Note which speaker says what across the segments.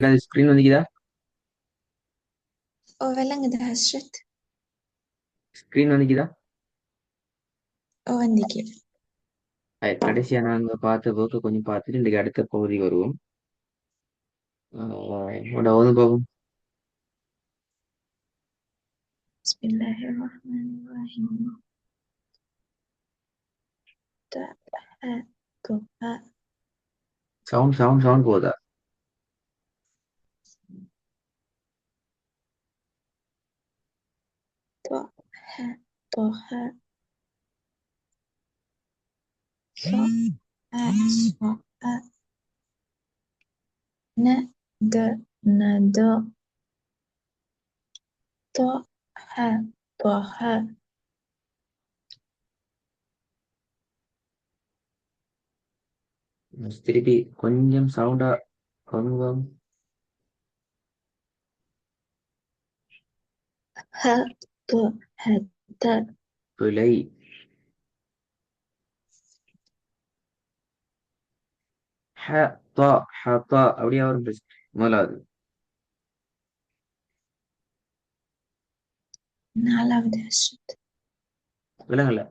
Speaker 1: Screen வந்தீங்களா?
Speaker 2: ولا هشت
Speaker 1: screen வந்தீங்களா?
Speaker 2: وعندك
Speaker 1: கடைசியா நாங்க பார்த்த ஒர்க்கை கொஞ்சம் பார்த்துட்டு இன்னைக்கு அடுத்த பகுதி வருவோம். உங்களோட வந்து பார்ப்போம்.
Speaker 2: بسم الله الرحمن الرحيم تحت
Speaker 1: சவுண்ட் போதா?
Speaker 2: طه طه صاء صاء ند ند طه طه
Speaker 1: திருப்பி கொஞ்சம் சவுண்டா கொஞ்சம்
Speaker 2: هت هت
Speaker 1: பிழை. ஹ தா ஹ தா அப்படியே வரும் முதலாவது
Speaker 2: نعلم هشت
Speaker 1: விலங்கல்ல.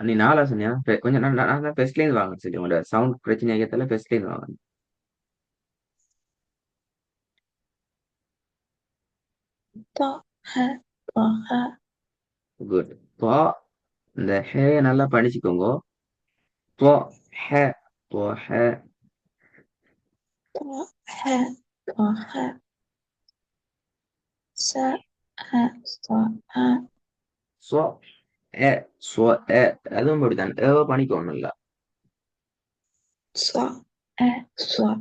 Speaker 1: நீ நாலா சொன்னியா? கொஞ்சம் நான் தான் ஃபர்ஸ்ட்லேருந்து வாங்க சரி. உங்களோட சவுண்ட் பிரச்சனை ஆகியதால ஃபர்ஸ்ட்லேருந்து வாங்க.
Speaker 2: طه طه
Speaker 1: குட். பா இந்த ஹேயை நல்லா படிச்சுக்கோங்க. பா ஹ பா ஹ
Speaker 2: طه طه ساء صاء
Speaker 1: ஸ்வ எ ஸ்வ எ அதுவும் அப்படித்தான். ஏவ பண்ணிக்கோணும் இல்ல.
Speaker 2: صاء صاء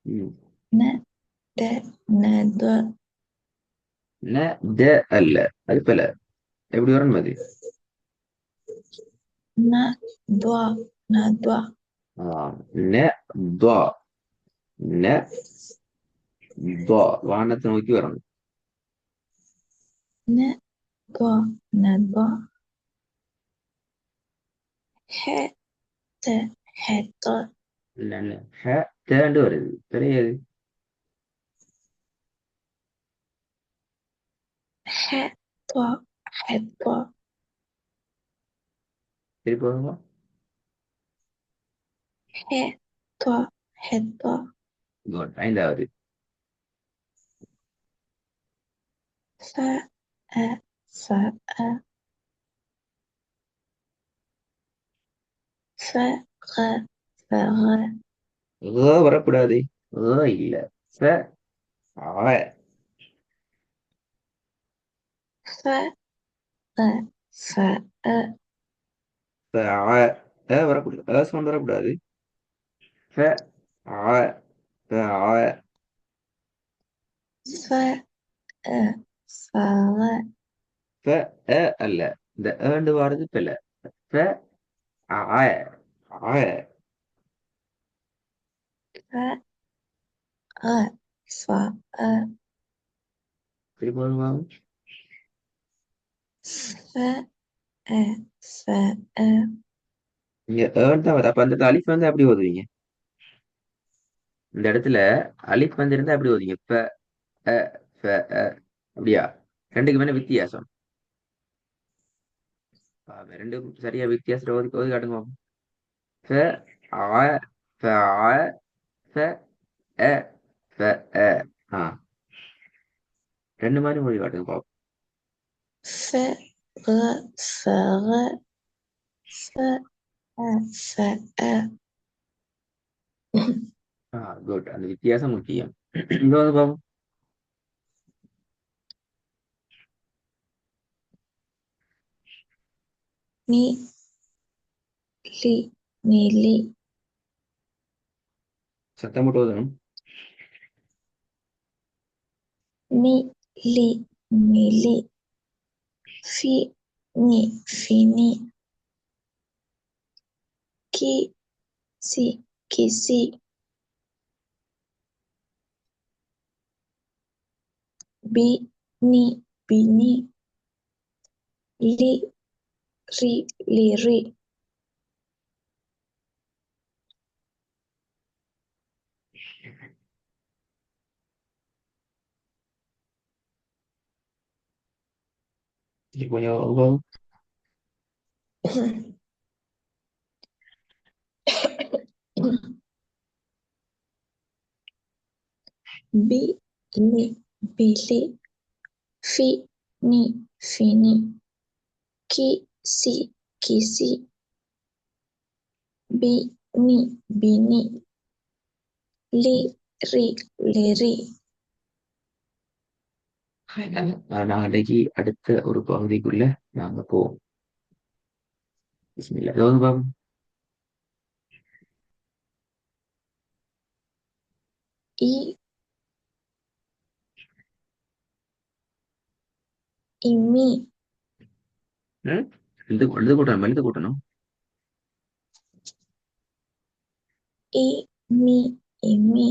Speaker 1: ம்.
Speaker 2: ند ند
Speaker 1: ந த அல்ல. அது போல எப்படி வரணும் அது?
Speaker 2: ندوة ندوة
Speaker 1: ஆ, ந துவா ந துவா வானத்தை நோக்கி வரணும்.
Speaker 2: ندوة ندوة حت حت
Speaker 1: இல்ல இல்ல ஹ தேண்டு வருது பெரியது.
Speaker 2: حت حت
Speaker 1: திருப்பி வருமா?
Speaker 2: حت حت
Speaker 1: குட். ஐந்தாவது.
Speaker 2: فاء فاء فغ فغ
Speaker 1: வரக்கூடாது. இல்ல. ச ஆ
Speaker 2: فغ فاء
Speaker 1: ச ஆ வரக்கூடாது. சவுண்ட் வரக்கூடாது. ஃப ஆ ஃப ஆ
Speaker 2: فاء فغ
Speaker 1: ஃப அல்ல. இந்த ஏண்டு வாரது பில. ஃப ஆ ஆ
Speaker 2: فغ فاء
Speaker 1: திருப்பி வருமா?
Speaker 2: فاء فاء
Speaker 1: இங்க ஏர்ன் தான் வருது. அப்ப அந்த அலிஃப் வந்து அப்படி ஓதுவீங்க. இந்த இடத்துல அலிஃப் வந்து இருந்தா அப்படி ஓதுவீங்க. ஃப அ ஃப அ அப்படியா? ரெண்டுக்கு மேல வித்தியாசம். ரெண்டும் சரியா வித்தியாசம் ஓதி ஓதி காட்டுங்க பாப்போம். ஃப ஆ ஃப ஆ ஃப அ ஃப அ ஆ ரெண்டு மாதிரி ஓதி காட்டுங்க பாப்போம்.
Speaker 2: فغ فغ فاء فاء
Speaker 1: குட். அந்த வித்தியாசம் முக்கியம். இங்க வந்து பாப்போம்.
Speaker 2: مي لي ميلي
Speaker 1: சத்தம் போட்டு ஓதணும்.
Speaker 2: مي لي ميلي في ني فيني كي سي كيسي بي ني بيني لي ري ليري
Speaker 1: Chỉ có nhớ không?
Speaker 2: Bi, li, bili, fi, ni, fini, ki, si, kisi, bi, ni, bini, li, ri, liri.
Speaker 1: நாளைக்கு அடுத்த ஒரு பகுதிக்குள்ள நாங்க போவோம். பிஸ்மில்லா. ஏதாவது பாப்போம்.
Speaker 2: I, imi,
Speaker 1: ம்? எழுது கூட்டணும்.
Speaker 2: i, mi, imi,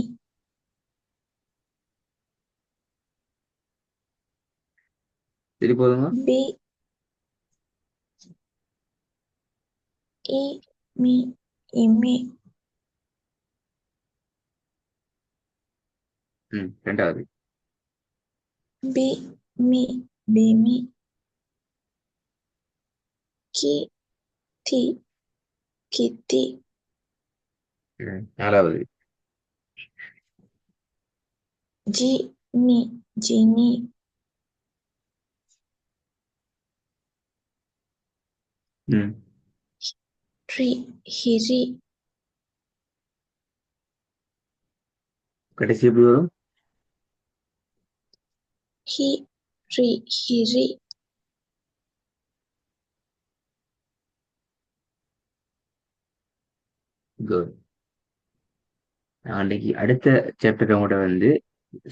Speaker 1: சரி போதுங்க.
Speaker 2: bi, i, mi, imi,
Speaker 1: ரெண்டாவது.
Speaker 2: bi, mi, bimi, ki, ti, kiti,
Speaker 1: நாலாவது.
Speaker 2: ji, ni, jini,
Speaker 1: ம்.
Speaker 2: ri, hiri,
Speaker 1: கடைசி எப்படி வரும்?
Speaker 2: hi, ri, hiri,
Speaker 1: good. அன்னைக்கு அடுத்த சாப்டர் உங்களோட வந்து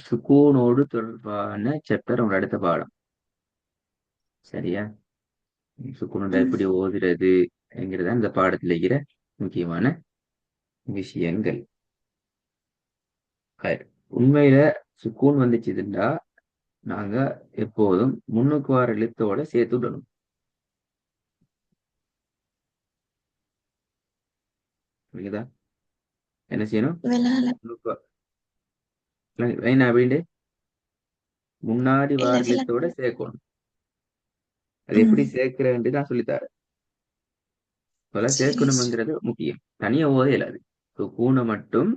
Speaker 1: சுக்கூனோடு தொடர்பான சாப்டர் உங்களோட அடுத்த பாடம். சரியா? சுக்கூனோட எப்படி ஓதுறது என்கிறத இந்த பாடத்துல இருக்கிற முக்கியமான விஷயங்கள். ஹை. உண்மையில சுக்கூன் வந்துச்சுதுண்டா நாங்க எப்போதும் முன்னுக்கு வர எழுத்தோட சேர்த்து விடணும். புரியுதா? என்ன செய்யணும்?
Speaker 2: விளால,
Speaker 1: முன்னுக்கு என்ன அப்படின்ட்டு முன்னாடி
Speaker 2: இல்ல,
Speaker 1: வார
Speaker 2: விள,
Speaker 1: எழுத்தோட சேர்க்கணும். அது எப்படி சேர்க்கிறேன்ட்டு நான் சொல்லித்தரேன். இப்பெல்லாம்
Speaker 2: சரி,
Speaker 1: சேர்க்கணுங்கிறது முக்கியம். தனியா ஓத இயலாது. சுக்கூனை மட்டும்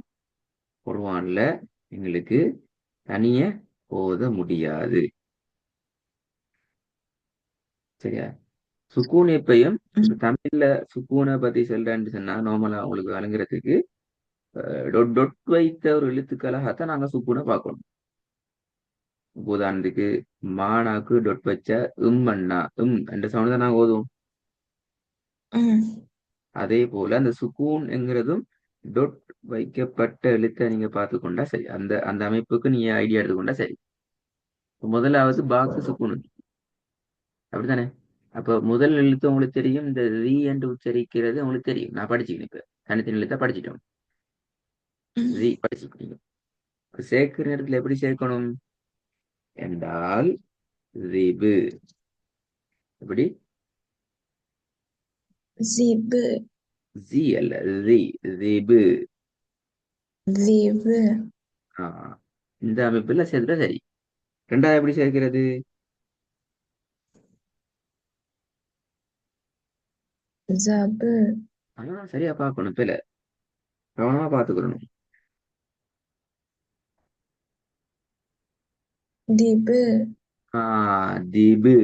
Speaker 1: குர்ஆன்ல எங்களுக்கு தனிய ஓத முடியாது. சரியா? சுக்கூன் எப்பயும் இப்ப தமிழ்ல சுக்கூனை பத்தி சொல்றேன்னு சொன்னா நார்மலா உங்களுக்கு வழங்குறதுக்கு டொட் டொட் வைத்த ஒரு எழுத்துக்களாகத்தான் நாங்க சுக்கூனை பார்க்கணும். உதாரணத்துக்கு மானாக்கு டொட் வச்ச அண்ணா என்ற சவுண்ட் தான் நாங்க ஓதுவோம். அதே போல அந்த சுக்கூன் என்கிறதும் டொட் வைக்கப்பட்ட எழுத்தை நீங்க பார்த்து கொண்டா சரி. அந்த அந்த அமைப்புக்கு நீங்க ஐடியா எடுத்துக்கொண்டா சரி. முதலாவது பாக்கு சுக்கூன் அப்படித்தானே? அப்ப முதல் எழுத்து உங்களுக்கு தெரியும். இந்த ரீ என்று உச்சரிக்கிறது உங்களுக்கு தெரியும். நான் படிச்சுக்கிறேன். இப்ப தனித்தனி எழுத்தா படிச்சிட்டோம். ரீ படிச்சுக்கிறீங்க. சேர்க்கிற நேரத்துல எப்படி சேர்க்கணும் என்றால் ரிபு. எப்படி?
Speaker 2: zibu,
Speaker 1: ஜி அல்ல, ரி. ரிபு.
Speaker 2: zibu,
Speaker 1: ஆஹ் இந்த அமைப்புல சேர்த்துட்டா சரி. ரெண்டாவது எப்படி சேர்க்கிறது?
Speaker 2: zabu,
Speaker 1: சரியா பார்க்கணும். பில கவனமா பார்த்துக்கணும்.
Speaker 2: dibu,
Speaker 1: திபு.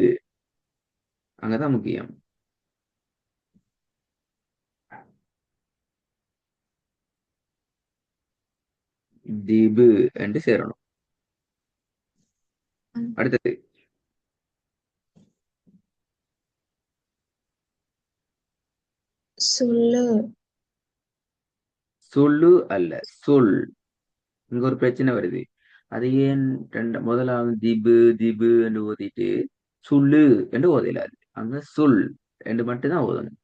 Speaker 1: அங்கதான் முக்கியம். திபு என்று சேரணும். அடுத்தது
Speaker 2: sulu,
Speaker 1: சொல்லு அல்ல, சொல். இங்க ஒரு பிரச்சனை வருது. அது ஏன் முதலாவது திபு திபு என்று ஓதிட்டு சொல்லு என்று ஓதலாது. அங்க சொல் என்று மட்டும்தான் ஓதணும்.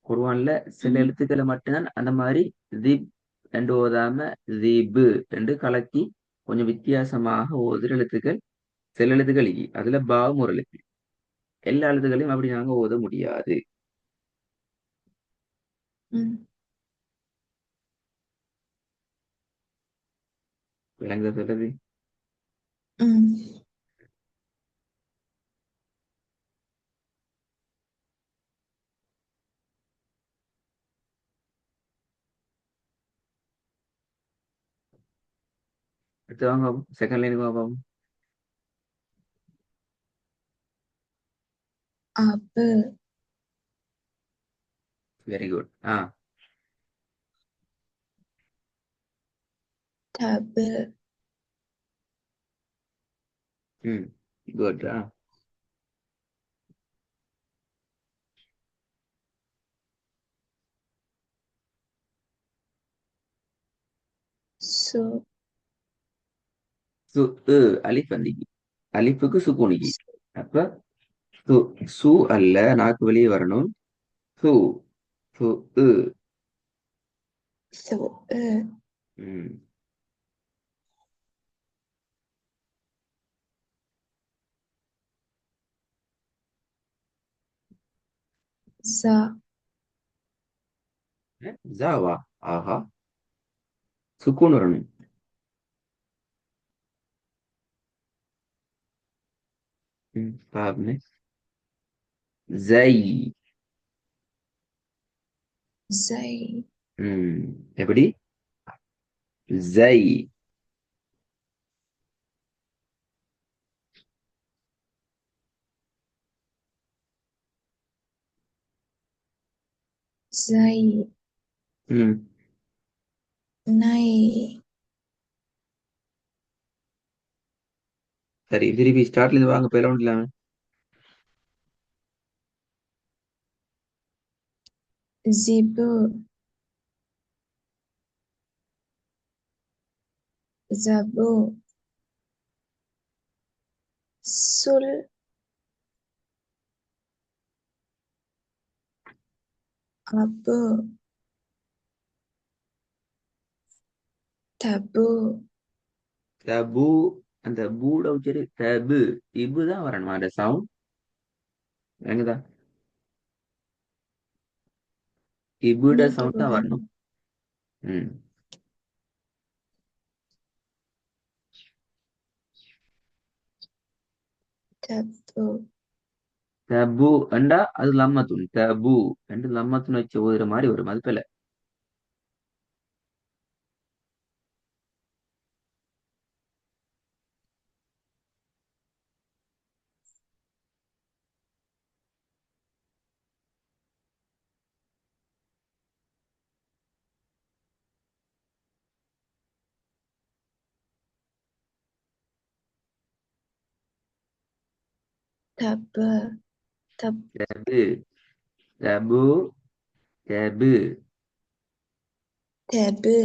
Speaker 1: குர்ஆன்ல சில எழுத்துக்களை மட்டும்தான் அந்த மாதிரி திப் என்று ஓதாம திபு என்று கலக்கி கொஞ்சம் வித்தியாசமாக ஓதுற எழுத்துக்கள் சில எழுத்துக்கள் அதுல பாவம் ஒரு எழுத்து. எல்லா எழுத்துக்களையும் அப்படி நாங்க ஓத முடியாது. விளங்குதா சொல்றது? அடுத்து வாங்க செகண்ட் லைனுக்கு வாங்க.
Speaker 2: Abu
Speaker 1: very good.
Speaker 2: தபு
Speaker 1: ம் குட்.
Speaker 2: சு
Speaker 1: சு அலிஃப் வந்திக்கு, அலிஃபுக்கு சுக்கூனிக்கு. அப்ப சு சு அல்ல, நாக்கு வெளியே வரணும். சு சு
Speaker 2: சு
Speaker 1: ம்
Speaker 2: ஜா
Speaker 1: ஜாவா. ஆஹா, சுக்கூன் வரணும். பாப்னு ஜை.
Speaker 2: ஜை
Speaker 1: ம் எப்படி? ஜை.
Speaker 2: ஜை
Speaker 1: ம்
Speaker 2: நை
Speaker 1: சரி, திருப்பி ஸ்டார்ட்ல இருந்து வாங்க, போயிட இல்லாம.
Speaker 2: ஜிபு ஜபு சுல் அபு தபு
Speaker 1: தபு. அந்த பூட உச்சரி தபு. இபு தான் வரணும் அந்த சவுண்ட். எங்கதா இபுட
Speaker 2: நிபு
Speaker 1: சவுண்ட் தான் வரணும். ம்
Speaker 2: தபு
Speaker 1: தபு அண்டா அது லம்மத்துன். தபு ரெண்டு லம்மத்துன் வச்சு ஓதுற மாதிரி வரும், அது போல.
Speaker 2: தபு தப்
Speaker 1: தபு தபு தபு.
Speaker 2: தபு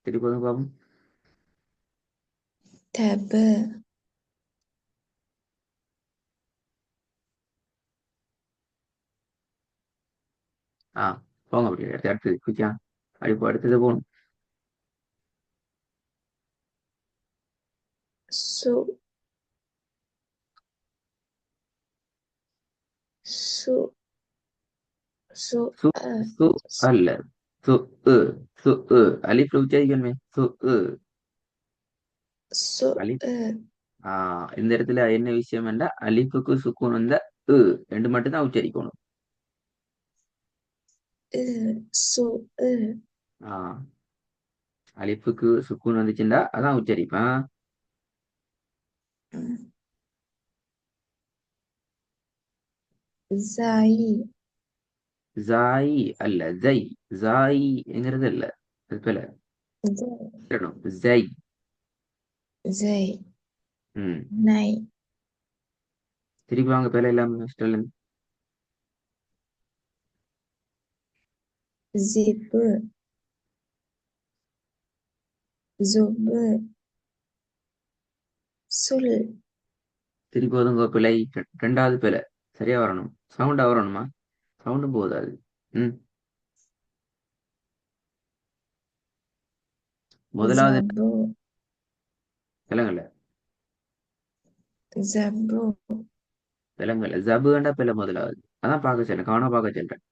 Speaker 1: திருப்பி வந்து பாப்போம்.
Speaker 2: தபு
Speaker 1: போங்க அப்படி அடுத்தது குச்சியா. அப்படி அடுத்தது போகணும்.
Speaker 2: சு சு சு
Speaker 1: சு
Speaker 2: அ
Speaker 1: சு அல்ல, சு உ சு அலிஃப்ல உச்சரிக்கணுமே. சு
Speaker 2: சு
Speaker 1: அலிஃப். இந்த இடத்துல என்ன விஷயம் என்றா, அலிஃபுக்கு சுக்கூன் வந்த உ ரெண்டு மட்டும் தான் உச்சரிக்கணும்.
Speaker 2: சு
Speaker 1: ஆஹ் அலிஃபுக்கு சுக்கூன் வந்துச்சுண்டா அதான் உச்சரிப்பேன்.
Speaker 2: ஜாயி
Speaker 1: ஜாயி அல்ல, ஜை. ஜாயி என்கிறது இல்ல, அது போல ஜை.
Speaker 2: ஜை
Speaker 1: ம்
Speaker 2: நை
Speaker 1: திருப்பி வாங்க, பேல இல்லாம ஸ்டெல்.
Speaker 2: ஜிபு ஜுபு சுல்
Speaker 1: திருப்பி ஒதுங்க பிழை. ரெண்டாவது பிழை சரியா வரணும். சவுண்டா வரணுமா? சவுண்டும் போதாது. ம் முதலாவது
Speaker 2: ஜபு
Speaker 1: விலங்கல்ல,
Speaker 2: ஜபு
Speaker 1: விலங்கல்ல. ஜபு வேண்டா பிள்ளை முதலாவது. அதான் பார்க்க சொல்றேன், கவனம் பார்க்க சொல்றேன்.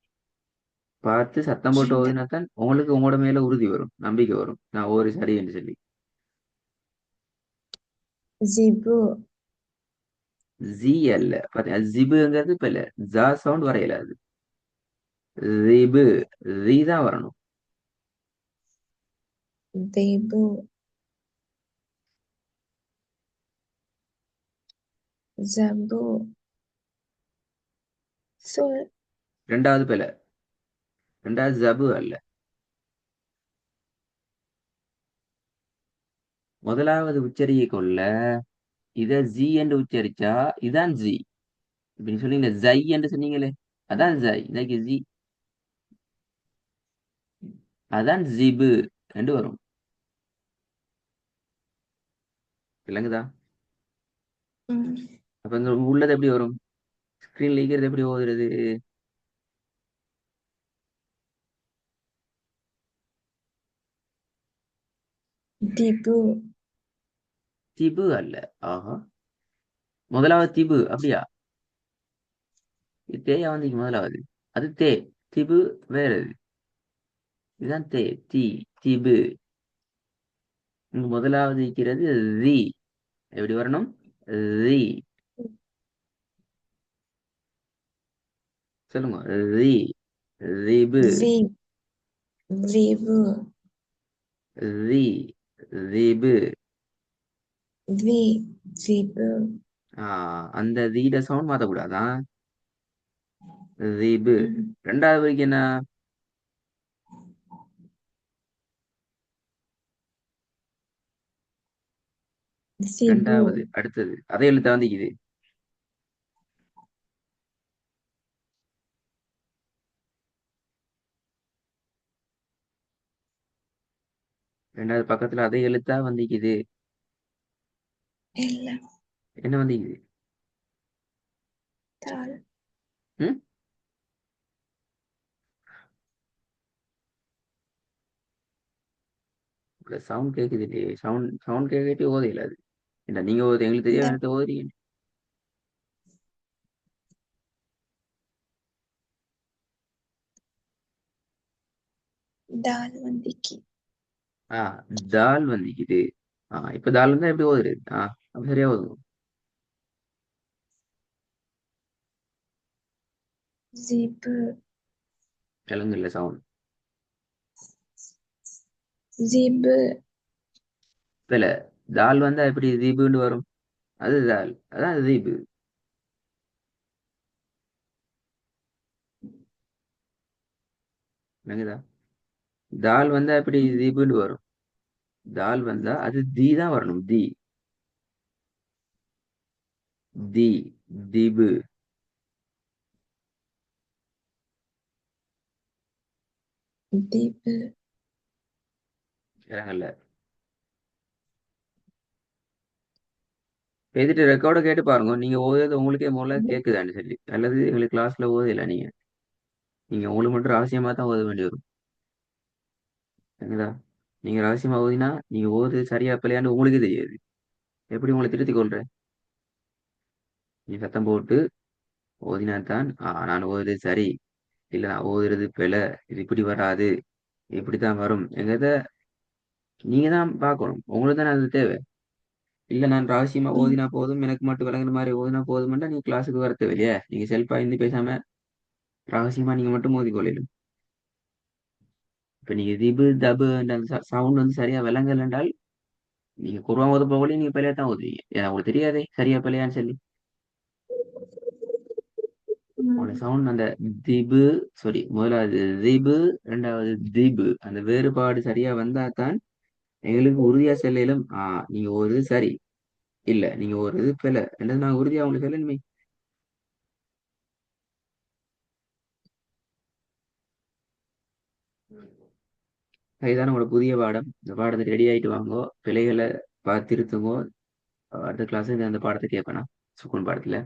Speaker 1: பார்த்து சத்தம் போட்டு ஓதினாத்தான் உங்களுக்கு உங்களோட மேல உறுதி வரும், நம்பிக்கை வரும், நான் ஒரு சரி என்று சொல்லி.
Speaker 2: ஜிபு
Speaker 1: ஜி அல்ல, பாத்தீங்க ஜிபுங்கிறது பிள்ளை. ஜா சவுண்ட் வரையல, அது ஜிபு. ஜி தான் வரணும்.
Speaker 2: ذئب ذئب சொல்
Speaker 1: ரெண்டாவது பிழை. ரெண்டாவது ஜபு அல்ல. முதலாவது உச்சரியை கொள்ள இத ஜி என்று உச்சரிச்சா இதான் ஜி. இப்படி சொன்னீங்களே ஜை என்று சொன்னீங்களே, அதான் ஜை. இன்னைக்கு ஜி அதான் ஜிபு என்று வரும். விளங்குதா?
Speaker 2: ம்,
Speaker 1: அப்ப இங்க உள்ளது எப்படி வரும்? ஸ்கிரீன்ல இருக்கிறது எப்படி ஓதுறது?
Speaker 2: திபு
Speaker 1: திபு அல்ல. ஆஹா, முதலாவது திபு அப்படியா? இது தேயா வந்து முதலாவது. அது தே. திபு வேற இது. இதுதான் தே. தி. திபு. இங்க முதலாவது இருக்கிறது ரி. எப்படி வரணும்? ரி. சொல்லுங்க. ரி. ரிபு.
Speaker 2: வி விபு
Speaker 1: ரி. ரிபு.
Speaker 2: வி விபு
Speaker 1: அந்த ரீட சவுண்ட் மாத்தக்கூடாதா? ரிபு.
Speaker 2: ம்,
Speaker 1: ரெண்டாவது வரைக்கும் என்ன?
Speaker 2: சிபு
Speaker 1: ரெண்டாவது அடுத்தது அதே எழுத்தா வந்துக்குது. ரெண்டாவது பக்கத்துல அதே எழுத்தா வந்துக்குது.
Speaker 2: இல்ல
Speaker 1: என்ன வந்துக்குது?
Speaker 2: தால்
Speaker 1: ம் சவுண்ட் கேக்குது இல்லையே. சவுண்ட் சவுண்ட் கேட்டு ஓதையில அது. என்ன நீங்க ஓது, எங்களுக்கு தெரியாத
Speaker 2: த-
Speaker 1: நேரத்தை ஓதுறீங்க.
Speaker 2: தால் வந்திக்கு
Speaker 1: ஆ தால் வந்துக்குது. இப்ப தால் வந்தா எப்படி ஓதுறது? அப்ப சரியா ஓதுங்க.
Speaker 2: ஜிபு
Speaker 1: கிழங்கு இல்ல சவுண்ட்.
Speaker 2: ஜிபு
Speaker 1: இல்ல, தால் வந்தா எப்படி தீபுன்னு வரும்? அது தால், அதான் தீபு. விளங்குதா? தால் வந்தா எப்படி
Speaker 2: ம்,
Speaker 1: தீபுன்னு வரும்? தால் வந்தா அது தி தான் வரணும். தி. தி. தீபு.
Speaker 2: திபு
Speaker 1: விளங்கல. எழுதிட்டு ரெக்கார்டை கேட்டு பாருங்க. நீங்க ஓதுறது உங்களுக்கே முதல்ல கேக்குதான்னு சொல்லி, அல்லது எங்களுக்கு கிளாஸ்ல ஓதல நீங்க. நீங்க உங்களுக்கு மட்டும் ரகசியமா தான் ஓத வேண்டி வரும். சரிங்களா? நீங்க ரகசியமா ஓதினா நீங்க ஓதுறது சரியா பிள்ளையான்னு உங்களுக்கே தெரியாது. எப்படி உங்களை திருத்திக் கொள்றேன்? நீ சத்தம் போட்டு ஓதினா தான் நான் ஓதுறது சரி, இல்ல நான் ஓதுறது பிழை, இது இப்படி வராது, இப்படித்தான் வரும் எங்கிறத நீங்க தான் பார்க்கணும். உங்களுக்கு தானே அது தேவை. இல்ல நான் ரகசியமா
Speaker 2: ம்,
Speaker 1: ஓதினா போதும், எனக்கு மட்டும் விளங்குற மாதிரி ஓதினா போதும்னா நீங்க கிளாஸுக்கு வர தேவையில்லையே. நீங்க செல்ஃபா இருந்து பேசாம ரகசியமா நீங்க மட்டும் ஓதிக்கொள்ளலும். இப்ப நீங்க திபு தபு அந்த சவுண்ட் வந்து சரியா விளங்கல் என்றால் நீங்க குர்ஆன் ஓத போகலையும் நீங்க பிழையா தான் ஓதுவீங்க. ஏன்னா உங்களுக்கு தெரியாதே சரியா பிழையான்னு சொல்லி. உங்களோட
Speaker 2: ம்.
Speaker 1: சவுண்ட் அந்த திபு, சாரி, முதலாவது திபு, ரெண்டாவது திபு, அந்த வேறுபாடு சரியா வந்தா தான் எங்களுக்கு உறுதியா செல்லும். நீங்க ஒரு சரி, இல்ல நீங்க ஒரு இது பிழை என்றது நான் உறுதியா உங்களுக்கு சொல்லணுமே. இதுதானே உங்களோட புதிய பாடம். இந்த பாடத்தை ரெடி ஆயிட்டு வாங்கோ, பிழைகளை பார்த்து திருத்துங்கோ. அடுத்த கிளாஸ் அந்த பாடத்தை கேட்பேனா, சுக்குன் பாடத்துல.